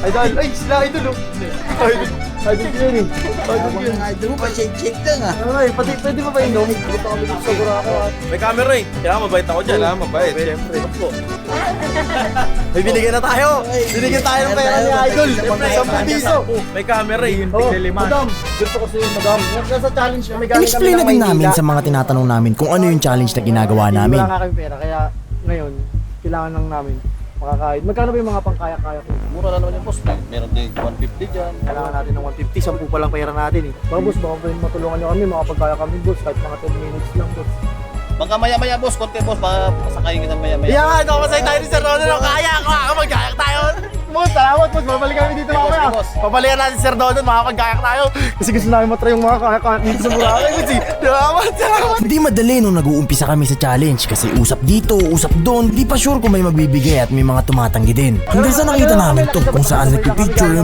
Idol, ay sila idol oh. Idol ko yun eh. Idol ko yun. Idol mo pa shake lang ah. Ay, pwede ba inom? Gusto kami dito sa Buraco at... May camera eh. Kailangan mabait ako dyan. Kailangan mabait, syempre. May binigyan na tayo. Binigyan tayo ng pera ni Idol. Siyempre, 10 piso. May camera eh. Oh, madam, gusto ko sa'yo, madam. Nasa challenge kami, galing In-explain na din namin sa mga tinatanong namin kung ano yung challenge na ginagawa namin. Wala nga kami pera, kaya ngayon, kailangan lang namin makakahit. Magkano ba yung mga pangkaya-kaya ko? Mura na naman yung boss. Meron din 150 dyan. Kailangan natin ng 150, 10 pa lang pera natin eh. Baka boss, baka pwede matulungan nyo kami, makapagkaya kami boss, kahit mga 10 minutes lang boss. Baka maya-maya boss, konti boss, baka pasakayin kita maya-maya. Yeah, ikaw masay tayo ni Sir Dono, kaya ako, makapagkayak tayo. Boss, salamat boss, babalik kami dito mamaya. Papalikan natin si Sir Dono, makapagkayak tayo. Kasi gusto namin matry yung mga kaya dito sa Boracay boss eh. Salamat. Hindi madali nung nag-uumpisa kami sa challenge kasi usap dito, usap doon, di pa sure kung may magbibigay at may mga tumatanggi din. Hanggang sa nakita namin to kung saan nagpipicture yung mga